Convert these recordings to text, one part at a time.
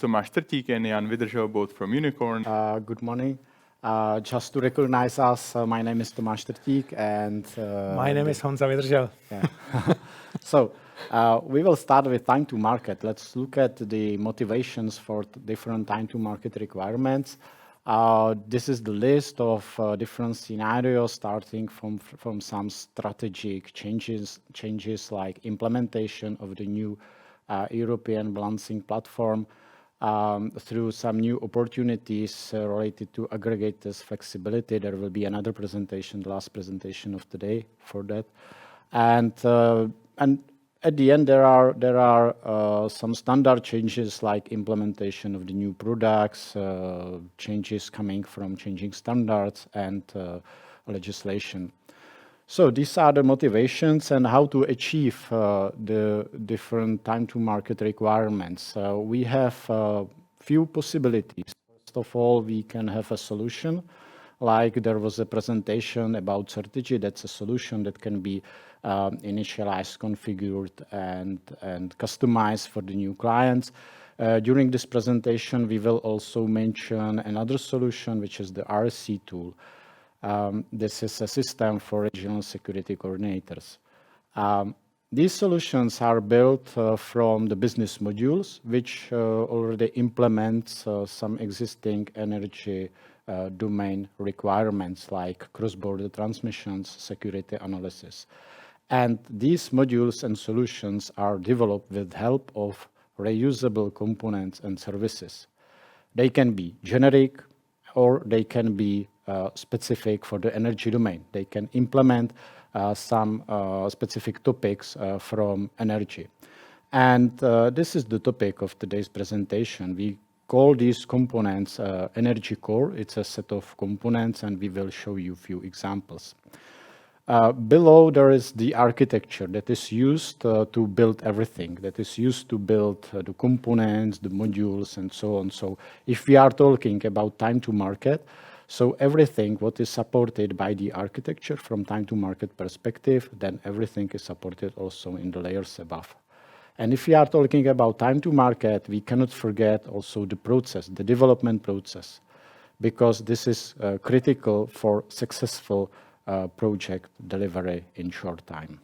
Tomáš Trtík and Jan Vydržel, both from Unicorn. Good morning. Just to recognize us, my name is Tomáš Trtík and... my name is Honza Vydržel. Yeah. So, we will start with time to market. Let's look at the motivations for different time to market requirements. This is the list of different scenarios starting from some strategic changes like implementation of the new European balancing platform, through some new opportunities related to aggregators flexibility. There will be another presentation, the last presentation of today for that. And at the end, there are some standard changes like implementation of the new products, changes coming from changing standards and legislation. So these are the motivations and how to achieve the different time to market requirements. We have few possibilities. First of all, we can have a solution, like there was a presentation about Trtík. That's a solution that can be initialized, configured, and customized for the new clients. During this presentation, we will also mention another solution, which is the RSC tool. This is a system for regional security coordinators. These solutions are built from the business modules, which already implement some existing energy domain requirements like cross-border transmissions, security analysis. And these modules and solutions are developed with help of reusable components and services. They can be generic or they can be specific for the energy domain. They can implement some specific topics from energy. And this is the topic of today's presentation. We call these components energy core. It's a set of components, and we will show you a few examples. Below, there is the architecture that is used to build everything, that is used to build the components, the modules, and so on. So if we are talking about time to market, so everything what is supported by the architecture from time to market perspective, then everything is supported also in the layers above. And if we are talking about time to market, we cannot forget also the process, the development process, because this is critical for successful project delivery in short time.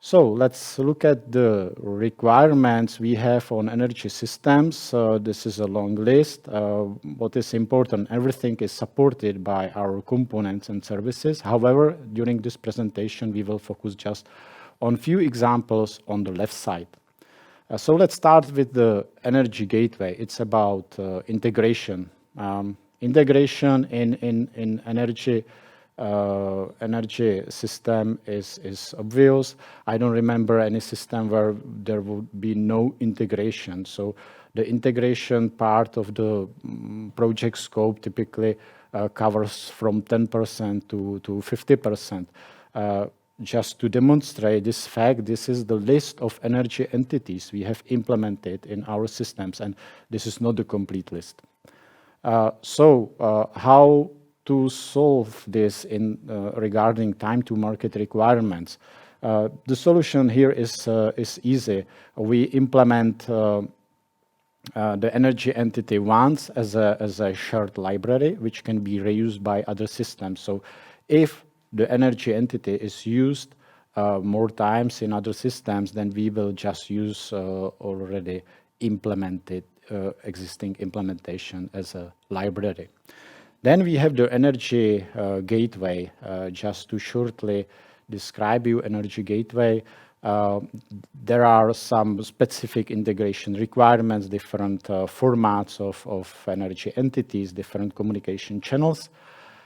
So let's look at the requirements we have on energy systems. This is a long list. What is important, everything is supported by our components and services. However, during this presentation, we will focus just on few examples on the left side. So let's start with the energy gateway. It's about integration. Integration in energy system is obvious. I don't remember any system where there would be no integration. So the integration part of the project scope typically covers from 10% to 50%. Just to demonstrate this fact, this is the list of energy entities we have implemented in our systems, and this is not the complete list. How to solve this in regarding time to market requirements? The solution here is easy. We implement the energy entity once as a shared library, which can be reused by other systems. So if the energy entity is used more times in other systems, then we will just use already implemented existing implementation as a library. Then we have the energy gateway. Just to shortly describe you energy gateway, there are some specific integration requirements, different formats of energy entities, different communication channels.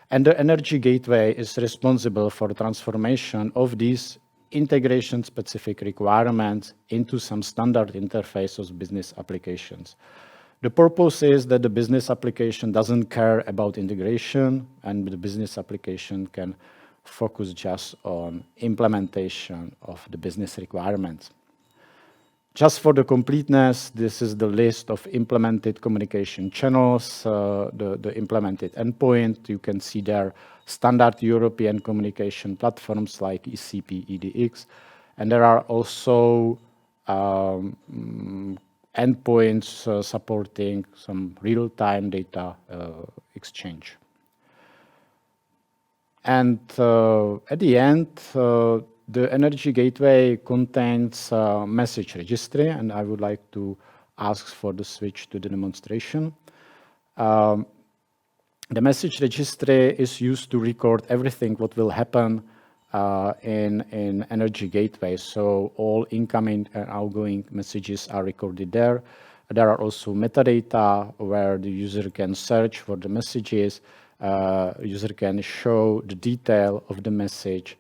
And the energy gateway is responsible for the transformation of these integration specific requirements into some standard interface of business applications. The purpose is that the business application doesn't care about integration, and the business application can focus just on implementation of the business requirements. Just for the completeness, this is the list of implemented communication channels, the implemented endpoint. You can see there standard European communication platforms like ECP, EDX, and there are also endpoints supporting some real-time data exchange. And at the end, the Energy Gateway contains a message registry, and I would like to ask for the switch to the demonstration. The message registry is used to record everything what will happen in Energy Gateway. So all incoming and outgoing messages are recorded there. There are also metadata where the user can search for the messages. User can show the detail of the message.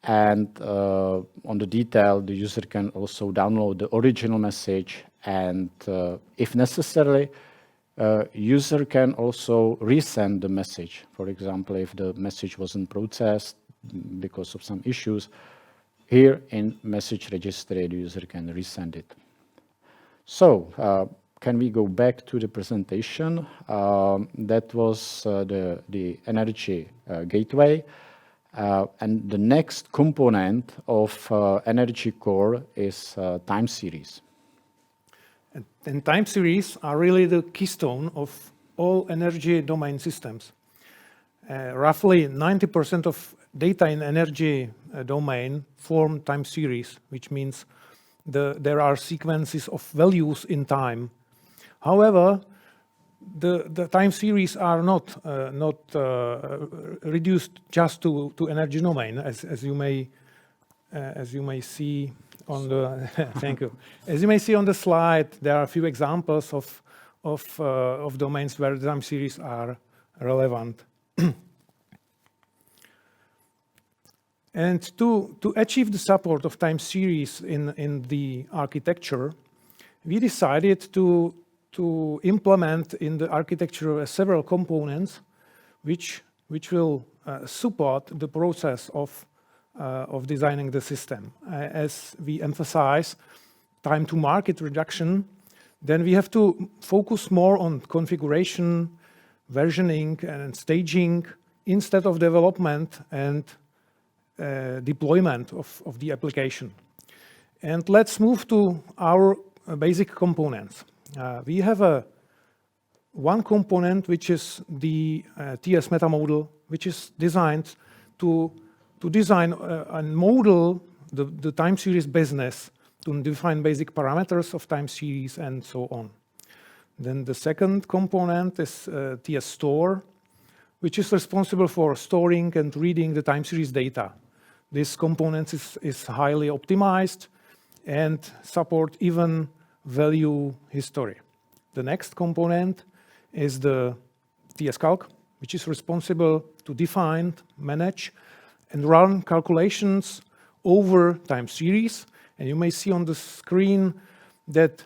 And on the detail, the user can also download the original message. And if necessary, user can also resend the message. For example, if the message wasn't processed because of some issues, here in message registry, the user can resend it. So can we go back to the presentation? That was the Energy Gateway. And the next component of Energy Core is time series. And time series are really the keystone of all energy domain systems. Roughly 90% of data in energy domain form time series, which means there are sequences of values in time. However, the time series are not reduced just to energy domain, as you may see on the thank you. As you may see on the slide, there are a few examples of domains where the time series are relevant. And to achieve the support of time series in the architecture, we decided to implement in the architecture several components which will support the process of designing the system. As we emphasize time to market reduction, then we have to focus more on configuration, versioning, and staging instead of development and deployment of the application. And let's move to our basic components. We have one component which is the TS meta model, which is designed to design and model the time series business, to define basic parameters of time series and so on. Then the second component is TS store, which is responsible for storing and reading the time series data. This component is highly optimized and support even value history. The next component is the TS calc, which is responsible to define, manage, and run calculations over time series. And you may see on the screen that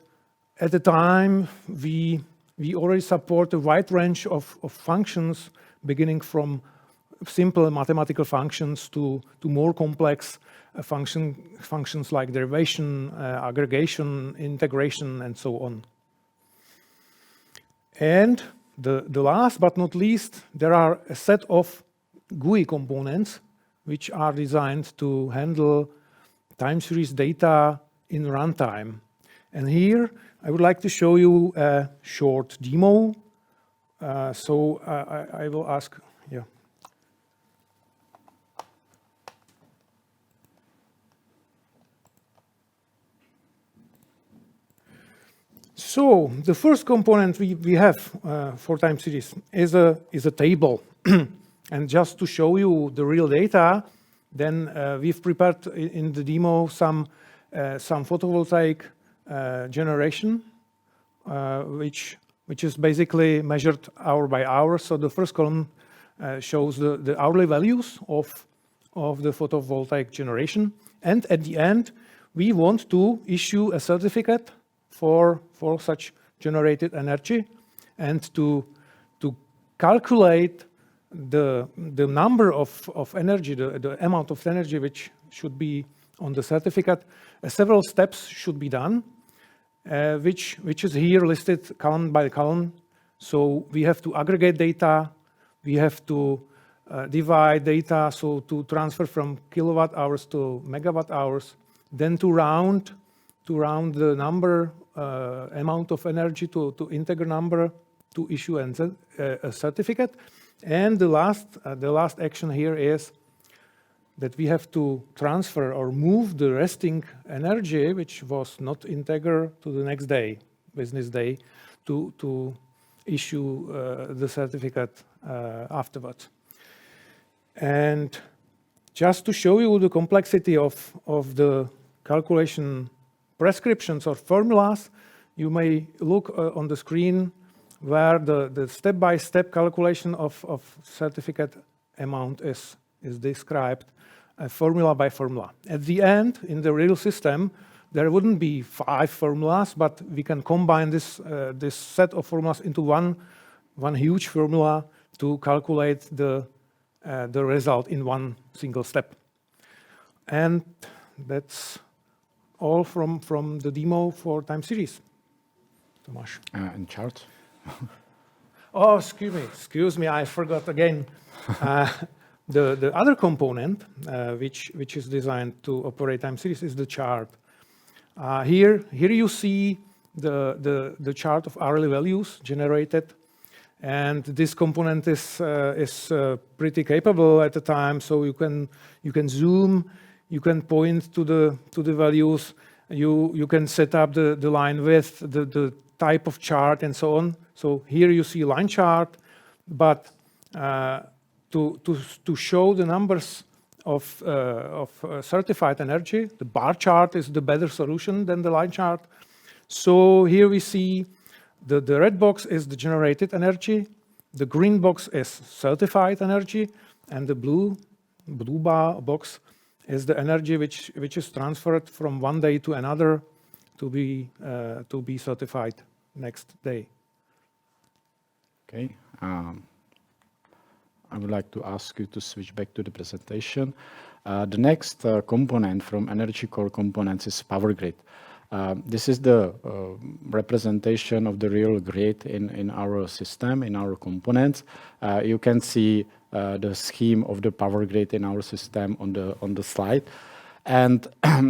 at the time we already support a wide range of functions, beginning from simple mathematical functions to more complex functions like derivation, aggregation, integration, and so on. And the last but not least, there are a set of GUI components which are designed to handle time series data in runtime. And here I would like to show you a short demo. So I will ask, yeah. So the first component we have for time series is a table. And just to show you the real data, then we've prepared in the demo some photovoltaic generation, which is basically measured hour by hour. So the first column shows the hourly values of the photovoltaic generation. And at the end, we want to issue a certificate for such generated energy and to calculate the number of energy, the amount of energy which should be on the certificate. Several steps should be done, which is here listed column by column. So we have to aggregate data, we have to divide data, so to transfer from kilowatt hours to megawatt hours, then to round the number amount of energy to integer number to issue a certificate. And the last action here is that we have to transfer or move the resting energy, which was not integer, to the next day, business day, to issue the certificate afterwards. And just to show you the complexity of the calculation prescriptions or formulas, you may look on the screen where the step-by-step calculation of certificate amount is described formula by formula. At the end, in the real system, there wouldn't be 5 formulas, but we can combine this set of formulas into one huge formula to calculate the result in one single step. And that's all from the demo for time series. Tomáš. And charts. Oh, excuse me, I forgot again. The other component, which is designed to operate time series, is the chart. Here you see the chart of hourly values generated, and this component is pretty capable at the time. So you can zoom, you can point to the values, you can set up the line width, the type of chart, and so on. So here you see line chart, but to show the numbers of certified energy, the bar chart is the better solution than the line chart. So here we see the red box is the generated energy, the green box is certified energy, and the blue bar box is the energy which is transferred from one day to another to be certified next day. Okay. I would like to ask you to switch back to the presentation. The next component from Energy Core Components is Power Grid. This is the representation of the real grid in our system, in our components. You can see the scheme of the power grid in our system on the slide. And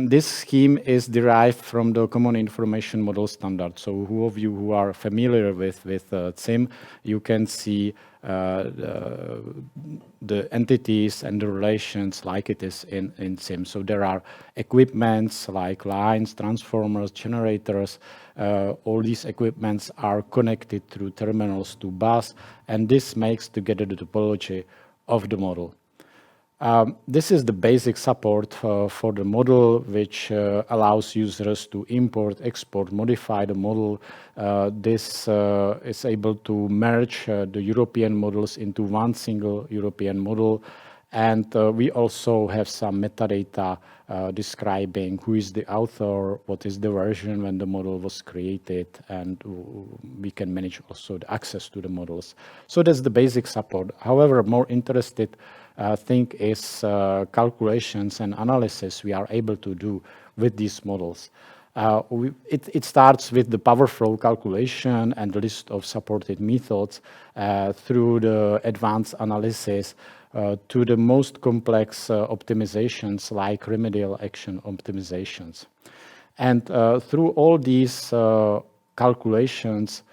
this scheme is derived from the Common Information Model Standard. So who of you who are familiar with CIM, you can see the entities and the relations like it is in CIM. So there are equipments like lines, transformers, generators. All these equipments are connected through terminals to bus, and this makes together the topology of the model. This is the basic support for the model, which allows users to import, export, modify the model. This is able to merge the European models into one single European model. And we also have some metadata describing who is the author, what is the version when the model was created, and we can manage also the access to the models. So that's the basic support. However, more interested thing is calculations and analysis we are able to do with these models. It starts with the power flow calculation and the list of supported methods through the advanced analysis to the most complex optimizations like remedial action optimizations. And through all these calculations,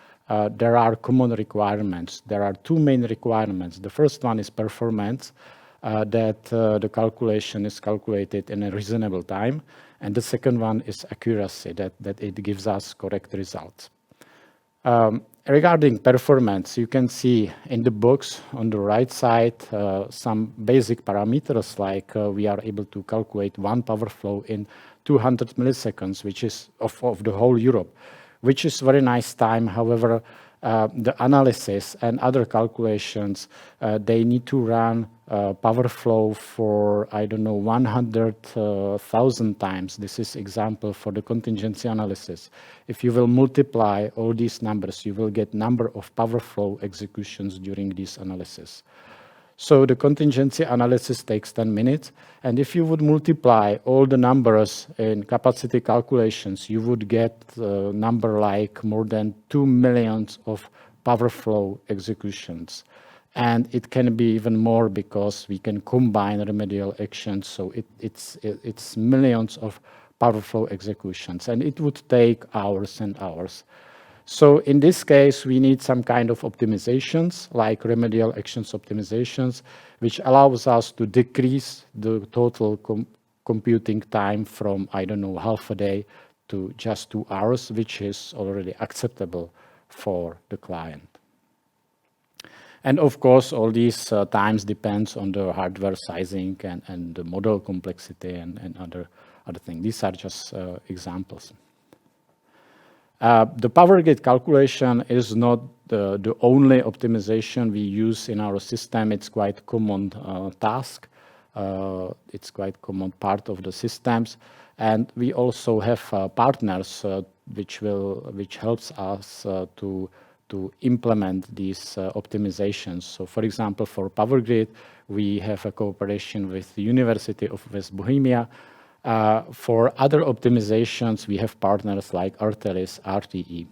there are common requirements. There are 2 main requirements. The first one is performance, that the calculation is calculated in a reasonable time. And the second one is accuracy, that it gives us correct results. Regarding performance, you can see in the box on the right side some basic parameters, like we are able to calculate 1 power flow in 200 milliseconds, which is of the whole Europe, which is very nice time. However, the analysis and other calculations, they need to run power flow for, 100,000 times. This is example for the contingency analysis. If you will multiply all these numbers, you will get number of power flow executions during this analysis. So the contingency analysis takes 10 minutes. And if you would multiply all the numbers in capacity calculations, you would get a number like more than 2 million of power flow executions. And it can be even more because we can combine remedial actions. So it's millions of powerful executions, and it would take hours and hours. So in this case, we need some kind of optimizations, like remedial actions optimizations, which allows us to decrease the total computing time from, I don't know, half a day to just 2 hours, which is already acceptable for the client. And of course, all these times depends on the hardware sizing and the model complexity and other things. These are just examples. The power grid calculation is not the only optimization we use in our system. It's quite common task. It's quite common part of the systems. And we also have partners which helps us to implement these optimizations. So for example, for power grid, we have a cooperation with the University of West Bohemia. For other optimizations, we have partners like Artelis, RTE.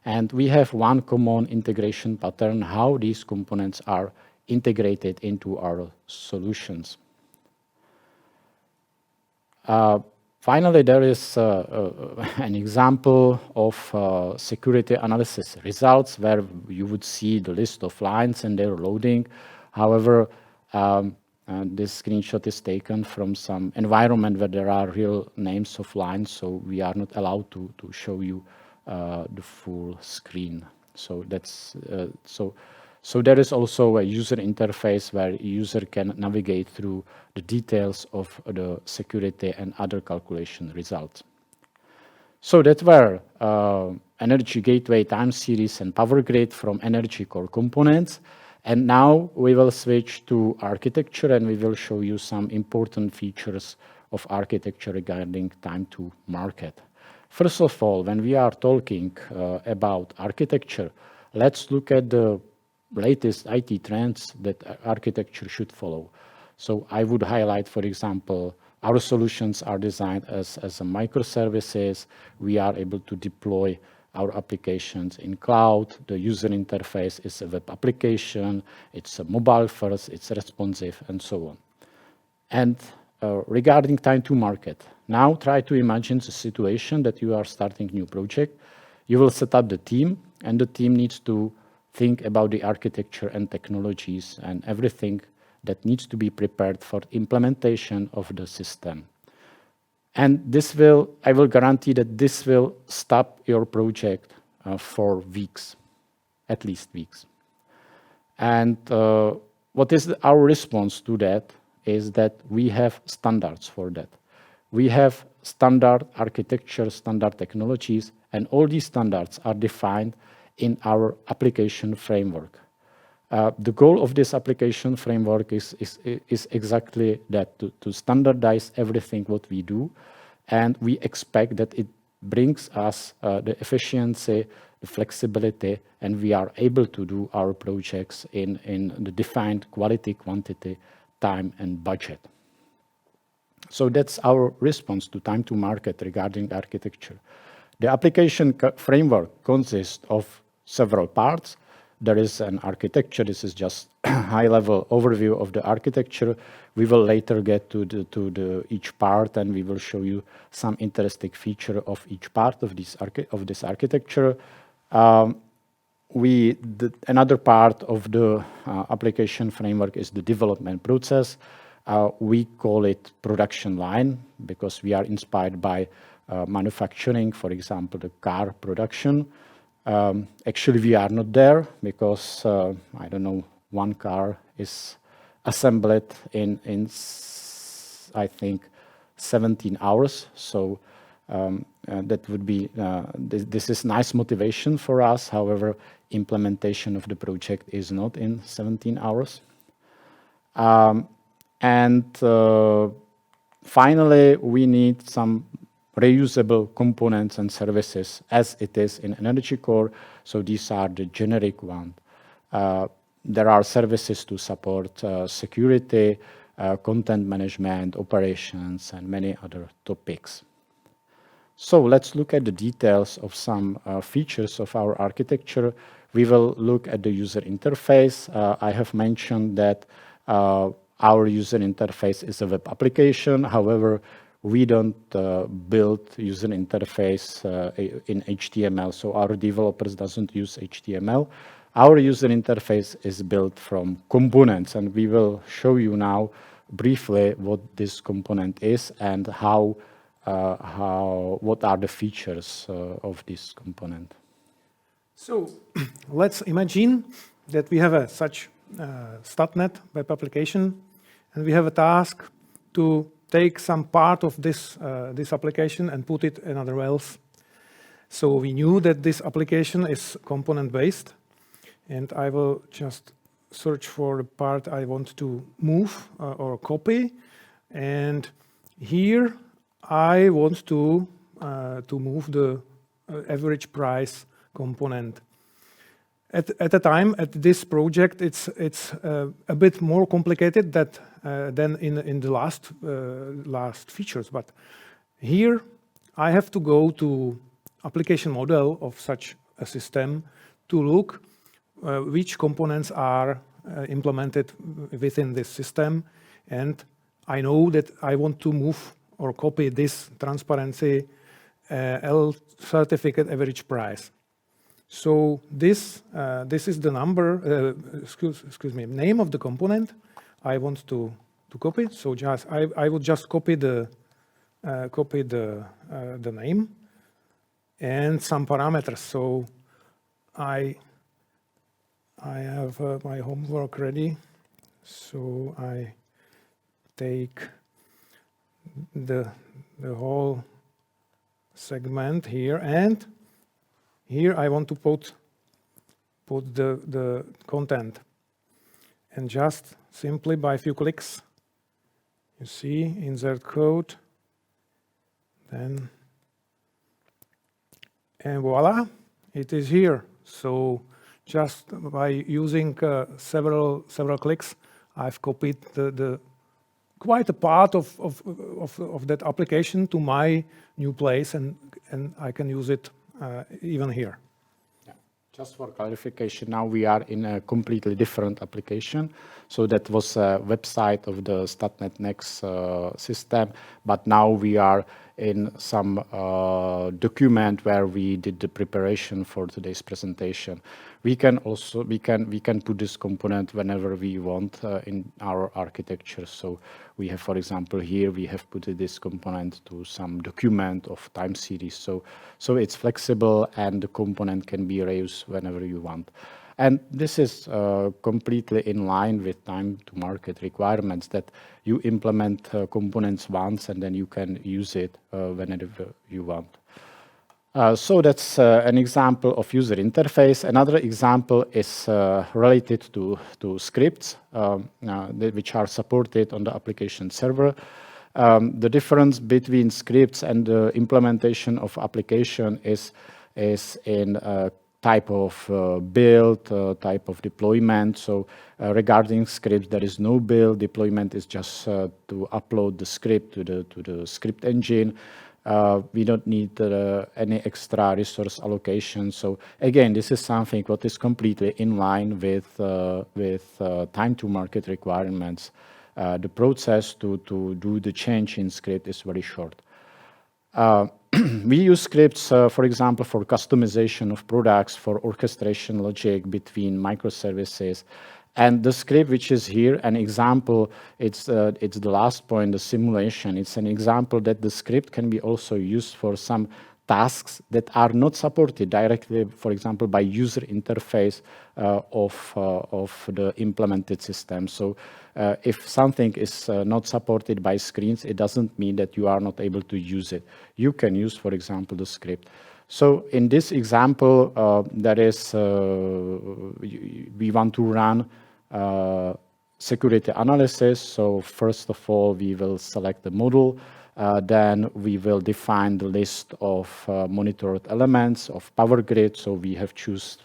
And we have one common integration pattern, how these components are integrated into our solutions. Finally, there is an example of security analysis results where you would see the list of lines and their loading. However, this screenshot is taken from some environment where there are real names of lines, so we are not allowed to show you the full screen. So that's so there is also a user interface where a user can navigate through the details of the security and other calculation results. So that were Energy Gateway time series and power grid from Energy Core components. And now we will switch to architecture, and we will show you some important features of architecture regarding time to market. First of all, when we are talking about architecture, let's look at the latest IT trends that architecture should follow. So I would highlight, for example, our solutions are designed as a microservices. We are able to deploy our applications in cloud. The user interface is a web application. It's a mobile first, it's responsive, and so on. And regarding time to market, now try to imagine the situation that you are starting a new project. You will set up the team, and the team needs to think about the architecture and technologies and everything that needs to be prepared for implementation of the system. And I will guarantee that this will stop your project for weeks, at least weeks. And what is our response to that is that we have standards for that. We have standard architecture, standard technologies, and all these standards are defined in our application framework. The goal of this application framework is exactly that, to standardize everything what we do, and we expect that it brings us the efficiency, the flexibility, and we are able to do our projects in the defined quality, quantity, time, and budget. So that's our response to time to market regarding architecture. The application framework consists of several parts. There is an architecture. This is just a high-level overview of the architecture. We will later get to each part, and we will show you some interesting feature of each part of this architecture. Another part of the application framework is the development process. We call it production line because we are inspired by manufacturing, for example, the car production. Actually, we are not there because, I don't know, one car is assembled in I think, 17 hours. So that would be, this is nice motivation for us. However, implementation of the project is not in 17 hours. Finally, we need some reusable components and services as it is in Energy Core. So these are the generic ones. There are services to support security, content management, operations, and many other topics. So let's look at the details of some features of our architecture. We will look at the user interface. I have mentioned that our user interface is a web application. However, we don't build user interface in HTML, so our developers doesn't use HTML. Our user interface is built from components, and we will show you now briefly what this component is and what are the features of this component. So let's imagine that we have such StatNet web application, and we have a task to take some part of this application and put it another else. So we knew that this application is component-based, and I will just search for the part I want to move or copy. And here I want to move the average price component. At the time, at this project, it's a bit more complicated than in the last features. But here I have to go to application model of such a system to look which components are implemented within this system. And I know that I want to move or copy this transparency L certificate average price. So this is the number, excuse me, name of the component I want to copy. So just I would just copy the name and some parameters. So I have my homework ready. So I take the whole segment here, and here I want to put the content, and just simply by a few clicks, you see, insert code, then, and voila, it is here. So just by using several clicks, I've copied quite a part of that application to my new place, and I can use it even here. Yeah. Just for clarification, now we are in a completely different application. So that was a website of the StatNet Next system, but now we are in some document where we did the preparation for today's presentation. We can put this component whenever we want in our architecture. So we have, for example, here we have put this component to some document of time series. So it's flexible, and the component can be reused whenever you want. And this is completely in line with time to market requirements, that you implement components once and then you can use it whenever you want. So that's an example of user interface. Another example is related to scripts, which are supported on the application server. The difference between scripts and the implementation of application is in type of build, type of deployment. So regarding scripts, there is no build. Deployment is just to upload the script to the script engine. We don't need any extra resource allocation. So again, this is something what is completely in line with time to market requirements. The process to do the change in script is very short. We use scripts, for example, for customization of products, for orchestration logic between microservices. And the script, which is here, an example, it's the last point, the simulation. It's an example that the script can be also used for some tasks that are not supported directly, for example, by user interface of the implemented system. So if something is not supported by screens, it doesn't mean that you are not able to use it. You can use, for example, the script. So in this example, we want to run security analysis. So first of all, we will select the model. Then we will define the list of monitored elements of power grid. So we have choose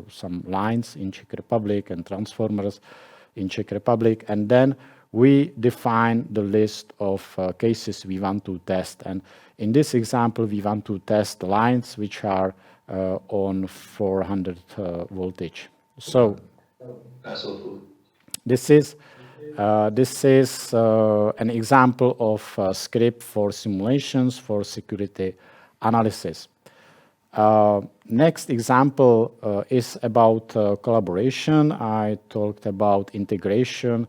some lines in Czech Republic and transformers in Czech Republic. And then we define the list of cases we want to test. And in this example, we want to test lines which are on 400 voltage. So this is this is an example of a script for simulations for security analysis. Next example is about collaboration. I talked about integration.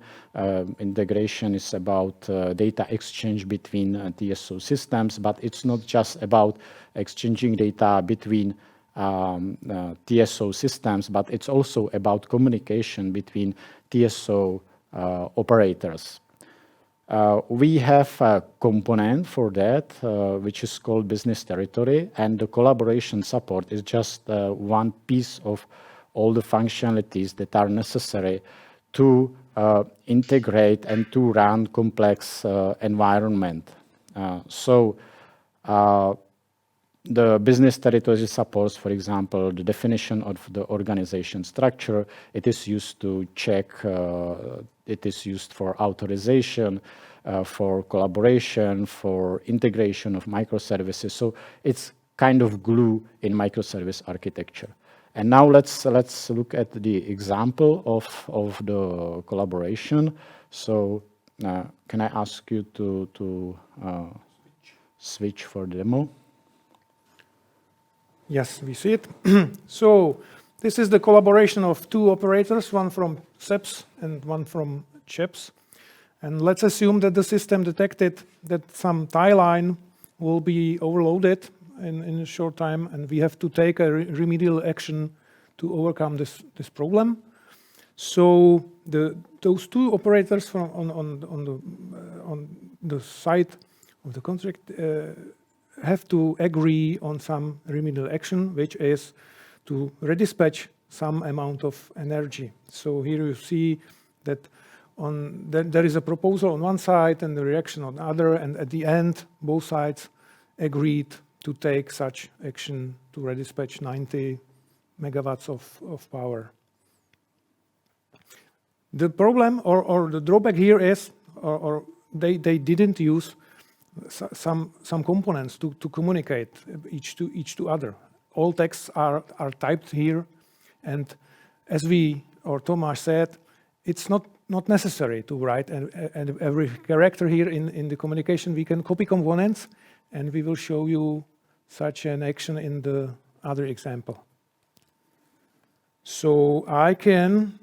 Integration is about data exchange between TSO systems, but it's not just about exchanging data between TSO systems, but it's also about communication between TSO operators. We have a component for that, which is called business territory, and the collaboration support is just one piece of all the functionalities that are necessary to integrate and to run complex environment. The business territory supports, for example, the definition of the organization structure. It is used to check, it is used for authorization, for collaboration, for integration of microservices. So it's kind of glue in microservice architecture. And now let's look at the example of the collaboration. So can I ask you to switch for the demo? Yes, we see it. So this is the collaboration of two operators, one from SEPS and one from CHEPS. And let's assume that the system detected that some tie line will be overloaded in a short time, and we have to take a remedial action to overcome this problem. So those two operators on the side of the contract have to agree on some remedial action, which is to redispatch some amount of energy. So here you see that there is a proposal on one side and the reaction on the other, and at the end, both sides agreed to take such action to redispatch 90 megawatts of power. The problem or the drawback here is, or they didn't use some components to communicate each to other. All texts are typed here, and as Tomáš said, it's not necessary to write every character here in the communication. We can copy components, and we will show you such an action in the other example. So I can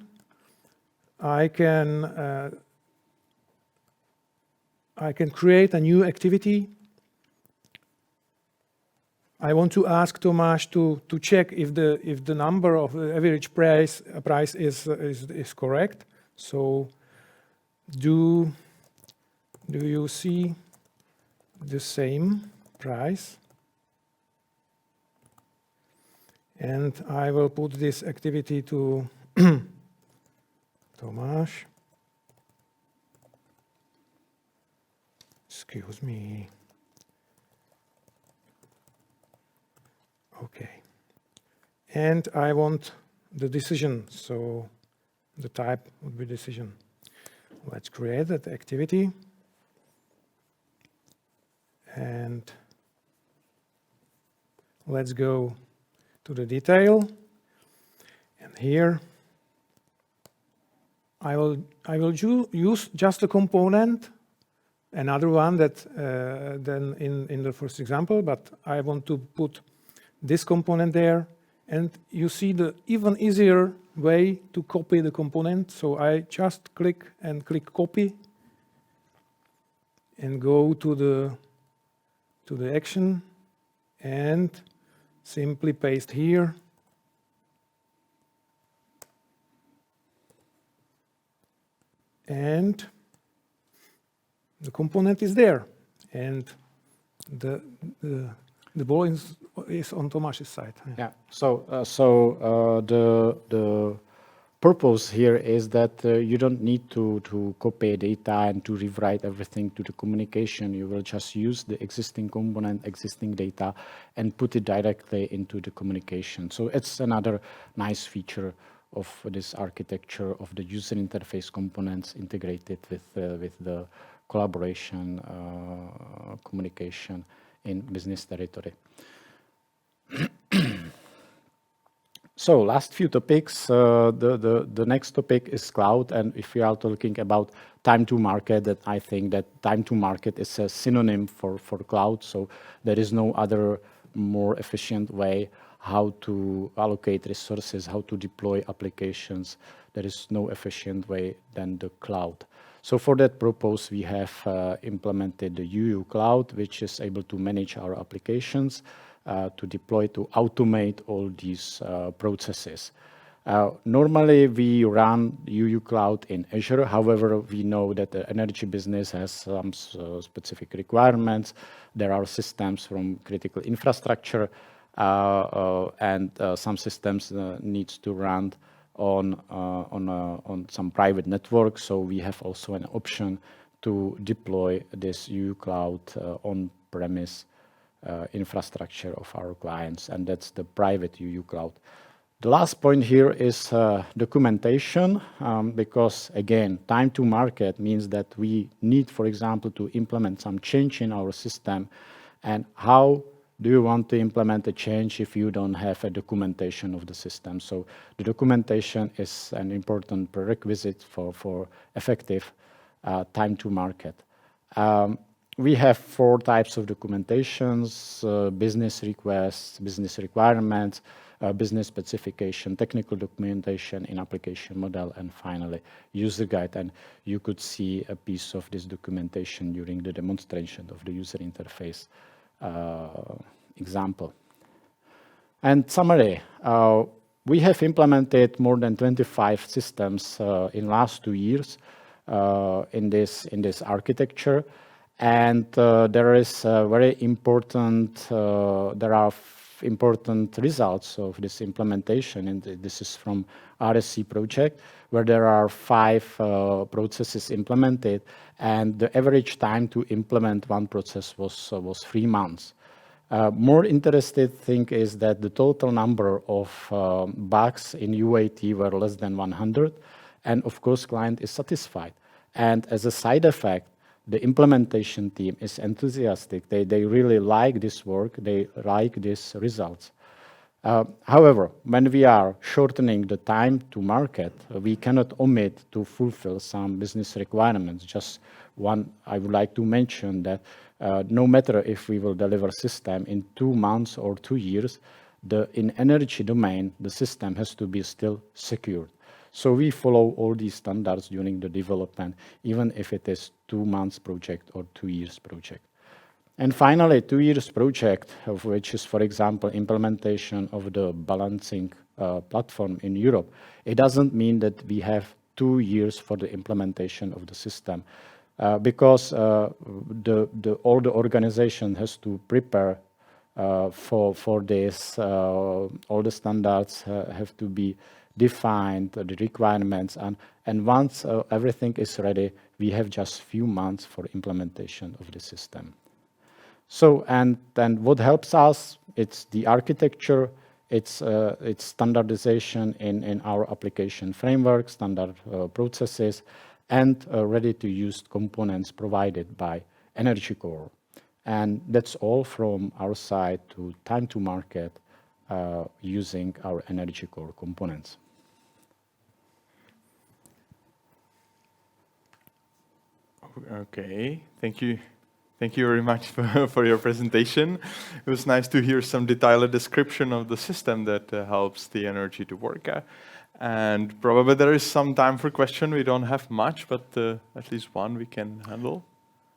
create a new activity. I want to ask Tomáš to check if the number of average price is correct. So do you see the same price? And I will put this activity to Tomáš. Excuse me. Okay. And I want the decision, so the type would be decision. Let's create that activity. And let's go to the detail. And here I will use just a component, another one that than in the first example, but I want to put this component there, and you see the even easier way to copy the component. So I just click copy and go to the action and simply paste here. And the component is there, and the ball is on Tomáš's side. Yeah. So the purpose here is that you don't need to copy data and to rewrite everything to the communication. You will just use the existing component, existing data, and put it directly into the communication. So it's another nice feature of this architecture of the user interface components integrated with the collaboration communication in business territory. So last few topics, the next topic is cloud, and if we are talking about time to market, that I think that time to market is a synonym for cloud, so there is no other more efficient way how to allocate resources, how to deploy applications. There is no efficient way than the cloud. So for that purpose, we have implemented the UU Cloud, which is able to manage our applications, to deploy, to automate all these processes. Normally, we run UU Cloud in Azure. However, we know that the energy business has some specific requirements. There are systems from critical infrastructure, and some systems needs to run on some private network. So we have also an option to deploy this UU Cloud on-premise infrastructure of our clients, and that's the private UU Cloud. The last point here is documentation, because again, time to market means that we need, for example, to implement some change in our system. And how do you want to implement a change if you don't have a documentation of the system? So the documentation is an important prerequisite for effective time to market. We have 4 types of documentations: business requests, business requirements, business specification, technical documentation in application model, and finally user guide. And you could see a piece of this documentation during the demonstration of the user interface example. And summary, we have implemented more than 25 systems in last 2 years in this architecture. And there is very important, there are important results of this implementation, and this is from RSC project, where there are 5 processes implemented, and the average time to implement one process was 3 months. More interesting thing is that the total number of bugs in UAT were less than 100, and of course, client is satisfied. And as a side effect, the implementation team is enthusiastic. They really like this work. They like these results. However, when we are shortening the time to market, we cannot omit to fulfill some business requirements. Just one, I would like to mention that no matter if we will deliver system in 2 months or 2 years, in energy domain, the system has to be still secured. So we follow all these standards during the development, even if it is 2 months project or 2 years project. And finally, 2 years project, of which is, for example, implementation of the balancing platform in Europe. It doesn't mean that we have 2 years for the implementation of the system, because all the organization has to prepare for this. All the standards have to be defined, the requirements, and once everything is ready, we have just few months for implementation of the system. So, and then what helps us, it's the architecture, it's standardization in our application framework, standard processes, and ready-to-use components provided by Energy Core. And that's all from our side to time to market using our Energy Core components. Okay, thank you. Thank you very much for your presentation. It was nice to hear some detailed description of the system that helps the energy to work. And probably there is some time for question. We don't have much, but at least one we can handle.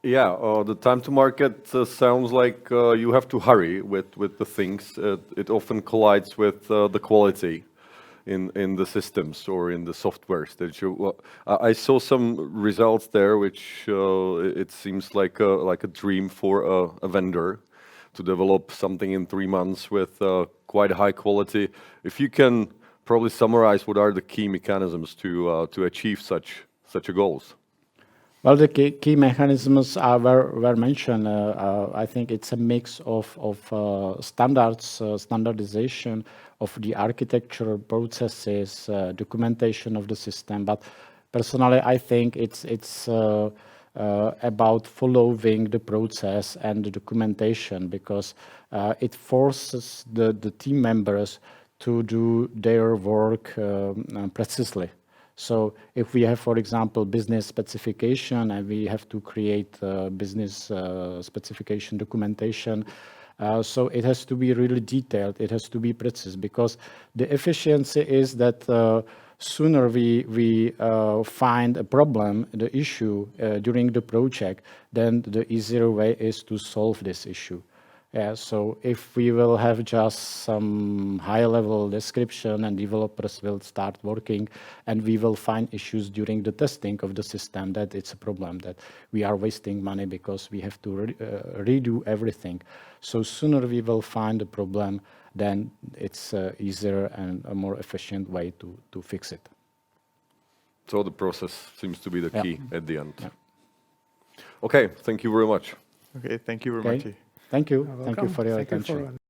Yeah, the time to market sounds like you have to hurry with the things. It often collides with the quality in the systems or in the softwares that you. I saw some results there, which it seems like a dream for a vendor to develop something in 3 months with quite high quality. If you can probably summarize what are the key mechanisms to achieve such a goals. Well, the key mechanisms were mentioned. I think it's a mix of standards, standardization of the architecture processes, documentation of the system. But personally, I think it's about following the process and the documentation, because it forces the team members to do their work precisely. So if we have, for example, business specification and we have to create business specification documentation, so it has to be really detailed, it has to be precise, because the efficiency is that sooner we find a problem, the issue during the project, then the easier way is to solve this issue. Yeah, so if we will have just some high-level description and developers will start working and we will find issues during the testing of the system, that it's a problem, that we are wasting money because we have to redo everything. So sooner we will find a problem, then it's easier and a more efficient way to fix it. So the process seems to be the key at the end. Yeah. Okay, thank you very much. Okay, thank you very much. Thank you. You're Thank you welcome. for your Thank you attention. for